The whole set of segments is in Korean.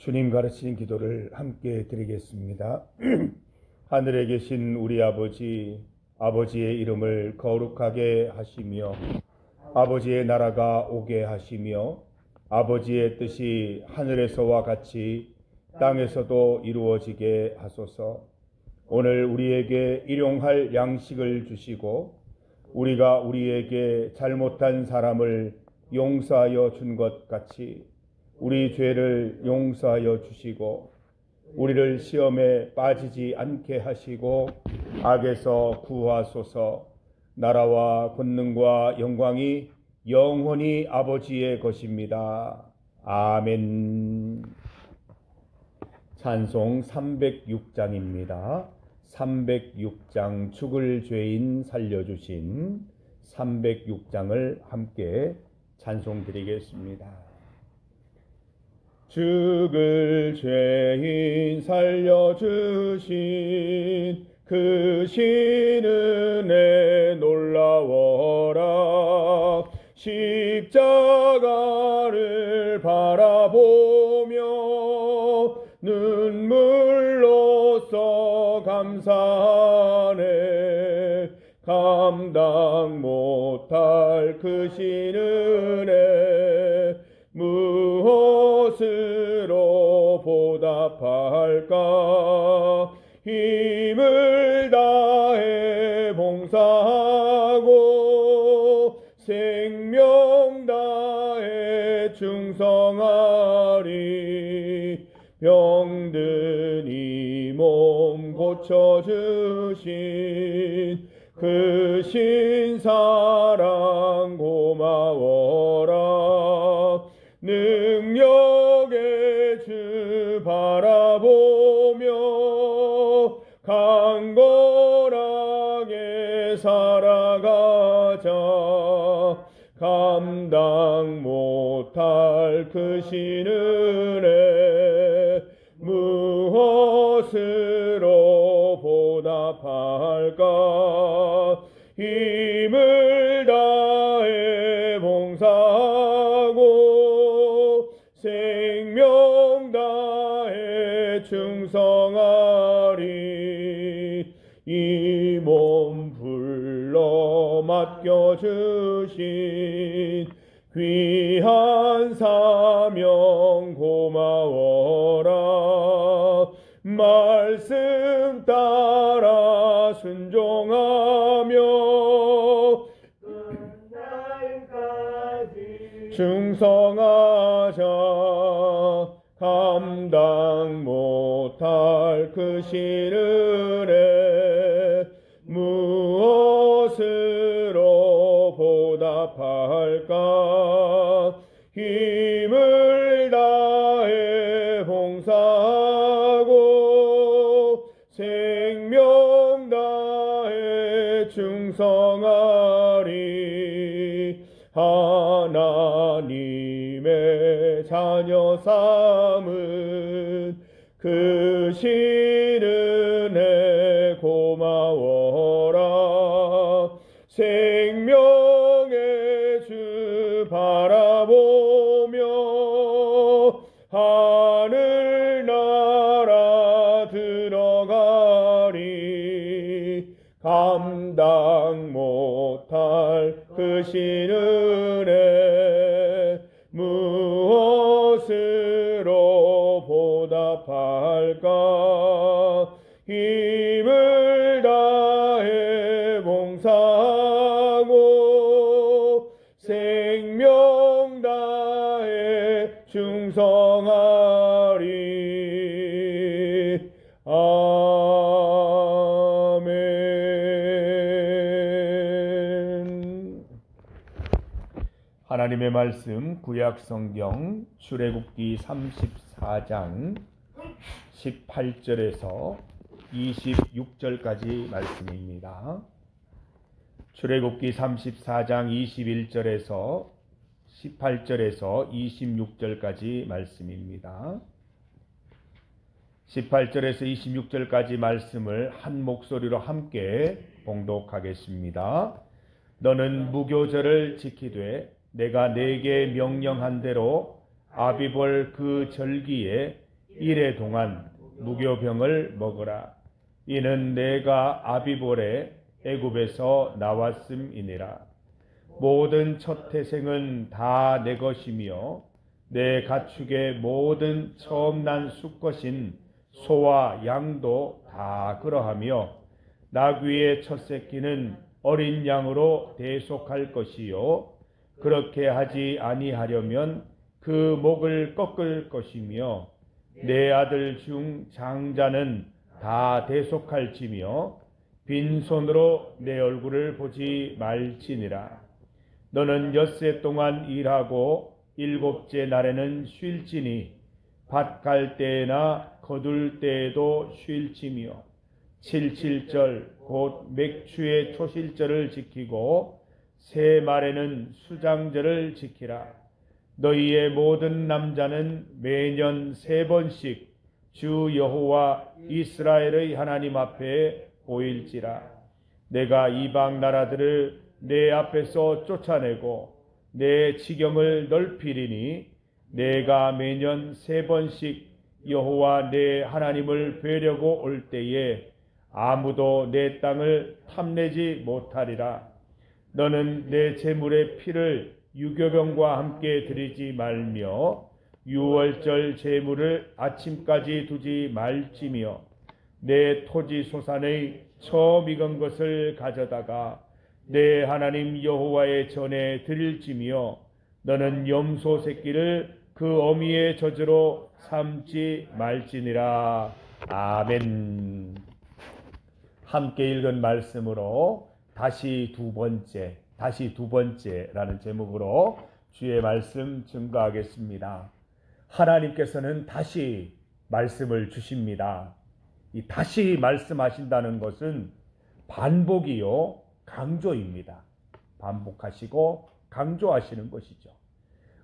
주님 가르치신 기도를 함께 드리겠습니다. 하늘에 계신 우리 아버지, 아버지의 이름을 거룩하게 하시며 아버지의 나라가 오게 하시며 아버지의 뜻이 하늘에서와 같이 땅에서도 이루어지게 하소서. 오늘 우리에게 일용할 양식을 주시고 우리가 우리에게 잘못한 사람을 용서하여 준 것 같이 우리 죄를 용서하여 주시고 우리를 시험에 빠지지 않게 하시고 악에서 구하소서. 나라와 권능과 영광이 영원히 아버지의 것입니다. 아멘. 찬송 306장입니다. 306장 죽을 죄인 살려주신 306장을 함께 찬송드리겠습니다. 죽을 죄인 살려주신 그 신은혜 놀라워라. 십자가를 바라보며 눈물로써 감사하네. 감당 못할 그 신은혜 무엇으로 보답할까? 힘을 다해 봉사하고 생명 다해 충성하리. 병든 이 몸 고쳐주신 그 신사랑 고마워라. 능력의 주 바라보며 강건하게 살아가자. 감당 못할 그 신은혜 무엇으로 보답할까? 힘을 다해 봉사하고 생명 다해 충성하리. 이 몸 불러 맡겨주신 귀한 사명 고마워라. 말씀 따라 순종하며 끝날까지 충성하자. 감당 못할 그 신은혜 무엇으로 보답할까? 힘을 다해 봉사하고 생명 다해 충성하리. 하나님의 자녀 삼은 그 신은혜 고마워라. 생명의 주 바라보며 하늘나라 들어가리. 감당 못할 그 신은혜 무엇으로 보답할까? 힘을 다해 봉사하고 생명 다해 충성하리. 아멘. 하나님의 말씀 구약 성경 출애굽기 34장 18절에서 26절까지 말씀입니다. 출애굽기 34장 21절에서 18절에서 26절까지 말씀입니다. 18절에서 26절까지 말씀을 한 목소리로 함께 봉독하겠습니다. 너는 무교절을 지키되 내가 네게 명령한 대로 아비볼 그 절기에 이래 동안 무교병을 먹으라. 이는 내가 아비볼에 애굽에서 나왔음이니라. 모든 첫 태생은 다 내 것이며 내 가축의 모든 처음 난 수컷인 소와 양도 다 그러하며 나귀의 첫 새끼는 어린 양으로 대속할 것이요 그렇게 하지 아니하려면 그 목을 꺾을 것이며 내 아들 중 장자는 다 대속할지며 빈손으로 내 얼굴을 보지 말지니라. 너는 엿새 동안 일하고 일곱째 날에는 쉴지니 밭 갈 때나 거둘 때에도 쉴지며 칠칠절 곧 맥추의 초실절을 지키고 새 말에는 수장절을 지키라. 너희의 모든 남자는 매년 3번씩 주 여호와 이스라엘의 하나님 앞에 보일지라. 내가 이방 나라들을 내 앞에서 쫓아내고 내 지경을 넓히리니 내가 매년 3번씩 여호와 내 하나님을 뵈려고 올 때에 아무도 내 땅을 탐내지 못하리라. 너는 내 제물의 피를 유교병과 함께 드리지 말며 유월절 제물을 아침까지 두지 말지며 내 토지 소산의 처음 익은 것을 가져다가 내 하나님 여호와의 전에 드릴지며 너는 염소 새끼를 그 어미의 젖으로 삼지 말지니라. 아멘. 함께 읽은 말씀으로 다시 두 번째라는 제목으로 주의 말씀 증거하겠습니다. 하나님께서는 다시 말씀을 주십니다. 이 다시 말씀하신다는 것은 반복이요 강조입니다. 반복하시고 강조하시는 것이죠.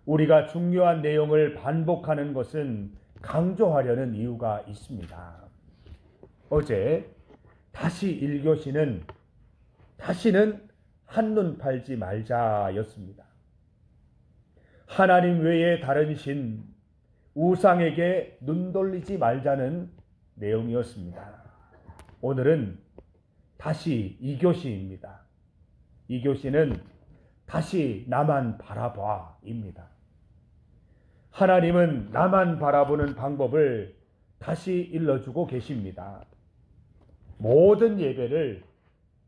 우리가 중요한 내용을 반복하는 것은 강조하려는 이유가 있습니다. 어제 다시 1교시는 다시는 한눈 팔지 말자였습니다. 하나님 외에 다른 신, 우상에게 눈 돌리지 말자는 내용이었습니다. 오늘은 다시 2교시입니다. 2교시는 다시 나만 바라봐입니다. 하나님은 나만 바라보는 방법을 다시 일러주고 계십니다. 모든 예배를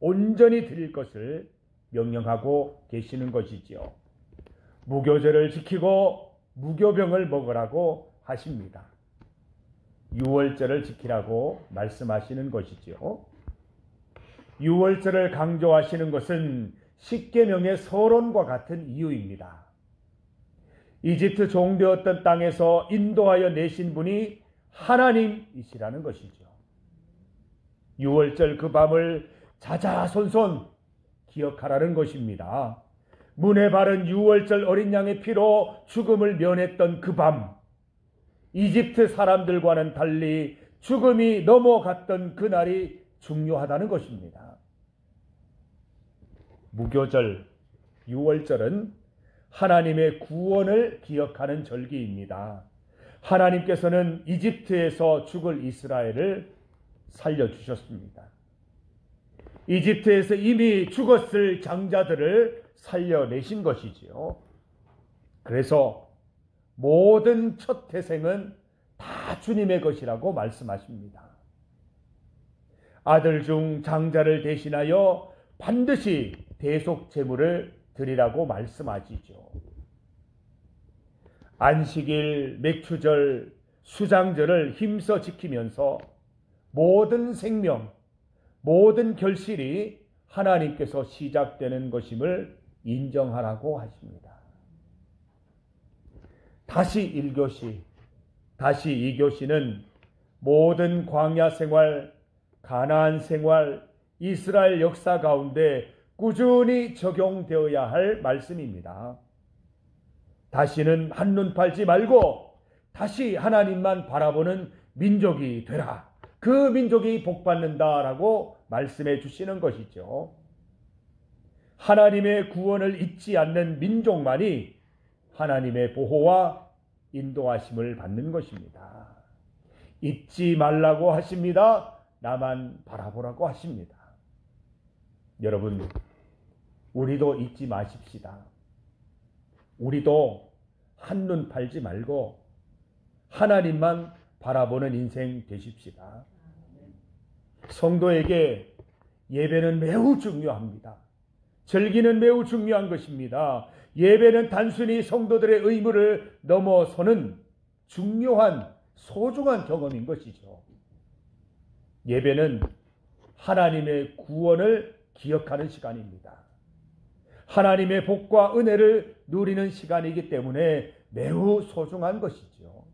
온전히 드릴 것을 명령하고 계시는 것이지요. 무교절을 지키고 무교병을 먹으라고 하십니다. 유월절을 지키라고 말씀하시는 것이지요. 유월절을 강조하시는 것은 십계명의 서론과 같은 이유입니다. 이집트 종되었던 땅에서 인도하여 내신 분이 하나님이시라는 것이죠. 유월절 그 밤을 자자손손 기억하라는 것입니다. 문에 바른 유월절 어린 양의 피로 죽음을 면했던 그 밤, 이집트 사람들과는 달리 죽음이 넘어갔던 그날이 중요하다는 것입니다. 무교절, 유월절은 하나님의 구원을 기억하는 절기입니다. 하나님께서는 이집트에서 죽을 이스라엘을 살려주셨습니다. 이집트에서 이미 죽었을 장자들을 살려내신 것이지요. 그래서 모든 첫 태생은 다 주님의 것이라고 말씀하십니다. 아들 중 장자를 대신하여 반드시 대속 제물을 드리라고 말씀하시죠. 안식일, 맥추절, 수장절을 힘써 지키면서 모든 생명, 모든 결실이 하나님께서 시작되는 것임을 인정하라고 하십니다. 다시 1교시, 다시 2교시는 모든 광야 생활, 가나안 생활, 이스라엘 역사 가운데 꾸준히 적용되어야 할 말씀입니다. 다시는 한눈 팔지 말고 다시 하나님만 바라보는 민족이 되라. 그 민족이 복받는다라고 말씀해 주시는 것이죠. 하나님의 구원을 잊지 않는 민족만이 하나님의 보호와 인도하심을 받는 것입니다. 잊지 말라고 하십니다. 나만 바라보라고 하십니다. 여러분, 우리도 잊지 마십시다. 우리도 한눈 팔지 말고 하나님만 바라보는 인생 되십시다. 성도에게 예배는 매우 중요합니다. 절기는 매우 중요한 것입니다. 예배는 단순히 성도들의 의무를 넘어서는 중요한 소중한 경험인 것이죠. 예배는 하나님의 구원을 기억하는 시간입니다. 하나님의 복과 은혜를 누리는 시간이기 때문에 매우 소중한 것이죠.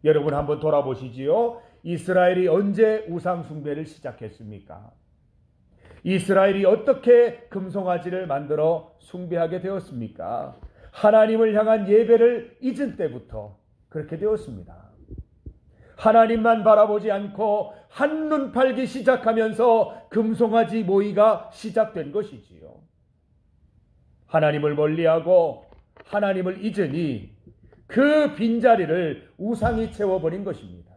여러분 한번 돌아보시지요. 이스라엘이 언제 우상 숭배를 시작했습니까? 이스라엘이 어떻게 금송아지를 만들어 숭배하게 되었습니까? 하나님을 향한 예배를 잊은 때부터 그렇게 되었습니다. 하나님만 바라보지 않고 한눈 팔기 시작하면서 금송아지 모의가 시작된 것이지요. 하나님을 멀리하고 하나님을 잊으니 그 빈자리를 우상이 채워버린 것입니다.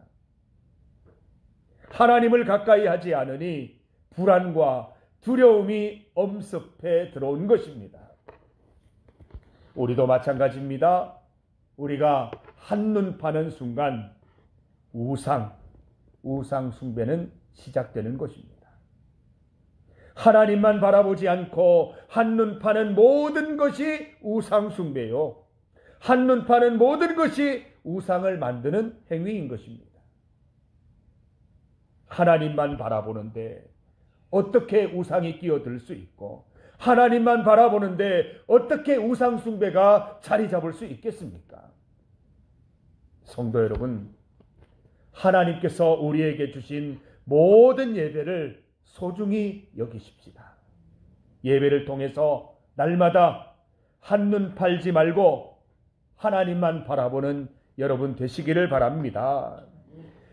하나님을 가까이 하지 않으니 불안과 두려움이 엄습해 들어온 것입니다. 우리도 마찬가지입니다. 우리가 한눈 파는 순간 우상 숭배는 시작되는 것입니다. 하나님만 바라보지 않고 한눈 파는 모든 것이 우상 숭배요. 한눈 파는 모든 것이 우상을 만드는 행위인 것입니다. 하나님만 바라보는데 어떻게 우상이 끼어들 수 있고, 하나님만 바라보는데 어떻게 우상 숭배가 자리 잡을 수 있겠습니까? 성도 여러분, 하나님께서 우리에게 주신 모든 예배를 소중히 여기십시다. 예배를 통해서 날마다 한눈 팔지 말고 하나님만 바라보는 여러분 되시기를 바랍니다.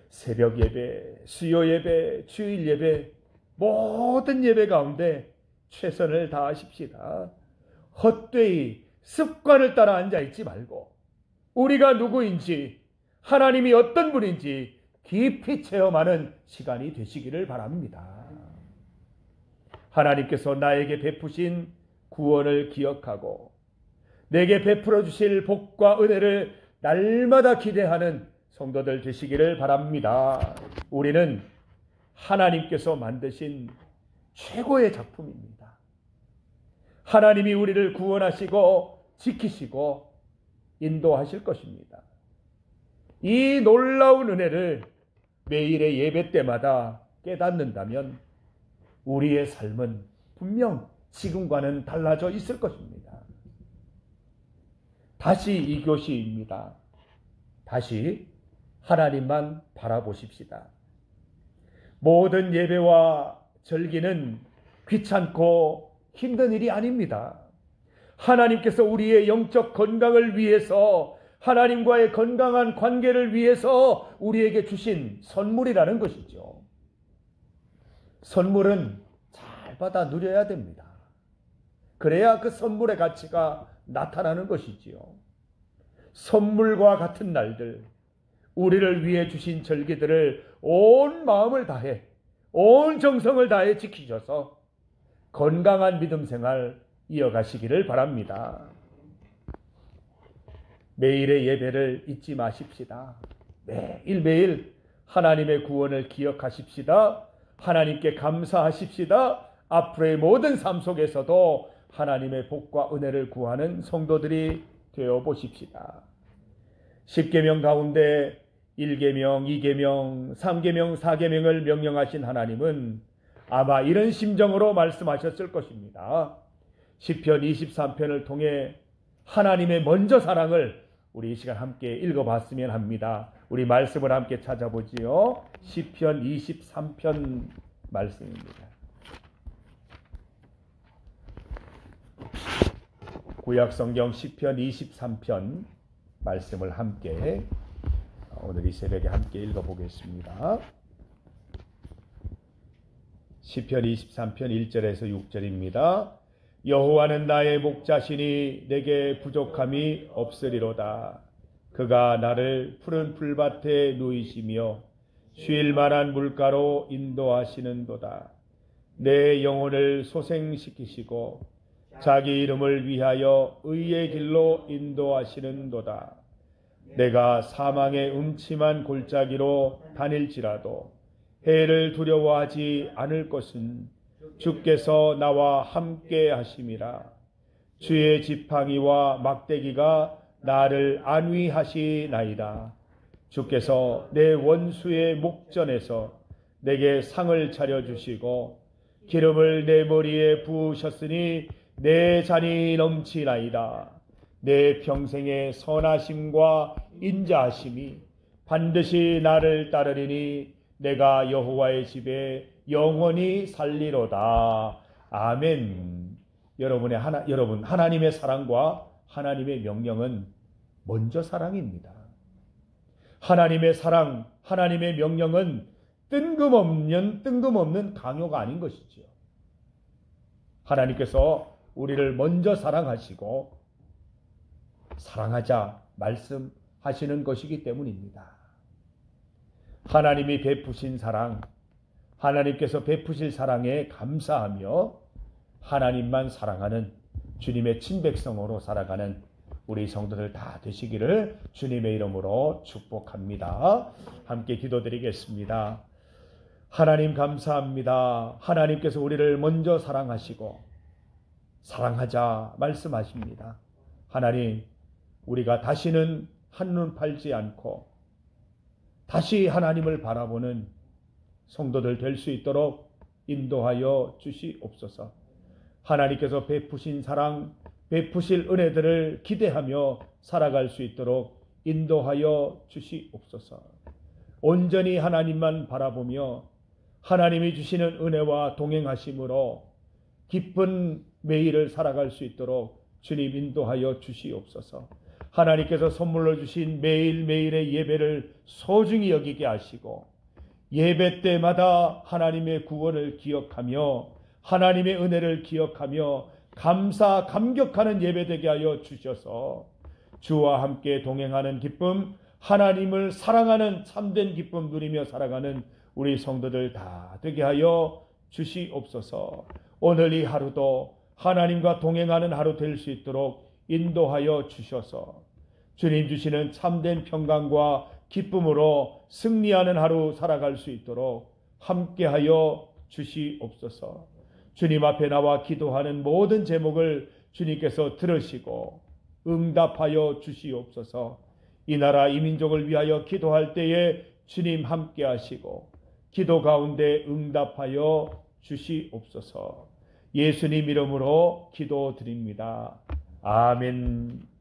새벽 예배, 수요 예배, 주일 예배, 모든 예배 가운데 최선을 다하십시다. 헛되이 습관을 따라 앉아있지 말고 우리가 누구인지, 하나님이 어떤 분인지 깊이 체험하는 시간이 되시기를 바랍니다. 하나님께서 나에게 베푸신 구원을 기억하고 내게 베풀어 주실 복과 은혜를 날마다 기대하는 성도들 되시기를 바랍니다. 우리는 하나님께서 만드신 최고의 작품입니다. 하나님이 우리를 구원하시고 지키시고 인도하실 것입니다. 이 놀라운 은혜를 매일의 예배 때마다 깨닫는다면 우리의 삶은 분명 지금과는 달라져 있을 것입니다. 다시 이 교시입니다. 다시 하나님만 바라보십시다. 모든 예배와 절기는 귀찮고 힘든 일이 아닙니다. 하나님께서 우리의 영적 건강을 위해서, 하나님과의 건강한 관계를 위해서 우리에게 주신 선물이라는 것이죠. 선물은 잘 받아 누려야 됩니다. 그래야 그 선물의 가치가 나타나는 것이지요. 선물과 같은 날들, 우리를 위해 주신 절기들을 온 마음을 다해, 온 정성을 다해 지키셔서 건강한 믿음 생활 이어가시기를 바랍니다. 매일의 예배를 잊지 마십시다. 매일매일 하나님의 구원을 기억하십시다. 하나님께 감사하십시다. 앞으로의 모든 삶 속에서도 하나님의 복과 은혜를 구하는 성도들이 되어 보십시다. 10계명 가운데 1계명, 2계명, 3계명, 4계명을 명령하신 하나님은 아마 이런 심정으로 말씀하셨을 것입니다. 시편 23편을 통해 하나님의 먼저 사랑을 우리 이 시간 함께 읽어봤으면 합니다. 우리 말씀을 함께 찾아보지요. 시편 23편 말씀입니다. 구약성경 시편 23편 말씀을 함께 오늘 이 새벽에 함께 읽어보겠습니다. 시편 23편 1절에서 6절입니다. 여호와는 나의 목자시니 내게 부족함이 없으리로다. 그가 나를 푸른 풀밭에 누이시며 쉴 만한 물가로 인도하시는도다. 내 영혼을 소생시키시고 자기 이름을 위하여 의의 길로 인도하시는도다. 내가 사망의 음침한 골짜기로 다닐지라도 해를 두려워하지 않을 것은 주께서 나와 함께 하심이라. 주의 지팡이와 막대기가 나를 안위하시나이다. 주께서 내 원수의 목전에서 내게 상을 차려주시고 기름을 내 머리에 부으셨으니 내 잔이 넘치나이다. 내 평생의 선하심과 인자하심이 반드시 나를 따르리니 내가 여호와의 집에 영원히 살리로다. 아멘. 여러분, 하나님의 사랑과 하나님의 명령은 먼저 사랑입니다. 하나님의 사랑, 하나님의 명령은 뜬금없는 강요가 아닌 것이지요. 하나님께서 우리를 먼저 사랑하시고 사랑하자 말씀하시는 것이기 때문입니다. 하나님이 베푸신 사랑, 하나님께서 베푸실 사랑에 감사하며 하나님만 사랑하는 주님의 친백성으로 살아가는 우리 성도들 다 되시기를 주님의 이름으로 축복합니다. 함께 기도드리겠습니다. 하나님 감사합니다. 하나님께서 우리를 먼저 사랑하시고 사랑하자 말씀하십니다. 하나님, 우리가 다시는 한눈 팔지 않고 다시 하나님을 바라보는 성도들 될 수 있도록 인도하여 주시옵소서. 하나님께서 베푸신 사랑, 베푸실 은혜들을 기대하며 살아갈 수 있도록 인도하여 주시옵소서. 온전히 하나님만 바라보며 하나님이 주시는 은혜와 동행하심으로 기쁜 매일을 살아갈 수 있도록 주님 인도하여 주시옵소서. 하나님께서 선물로 주신 매일매일의 예배를 소중히 여기게 하시고 예배 때마다 하나님의 구원을 기억하며 하나님의 은혜를 기억하며 감격하는 예배 되게 하여 주셔서 주와 함께 동행하는 기쁨, 하나님을 사랑하는 참된 기쁨 누리며 살아가는 우리 성도들 다 되게 하여 주시옵소서. 오늘 이 하루도 하나님과 동행하는 하루 될 수 있도록 인도하여 주셔서 주님 주시는 참된 평강과 기쁨으로 승리하는 하루 살아갈 수 있도록 함께하여 주시옵소서. 주님 앞에 나와 기도하는 모든 제목을 주님께서 들으시고 응답하여 주시옵소서. 이 나라 이 민족을 위하여 기도할 때에 주님 함께 하시고 기도 가운데 응답하여 주시옵소서. 예수님 이름으로 기도드립니다. 아멘.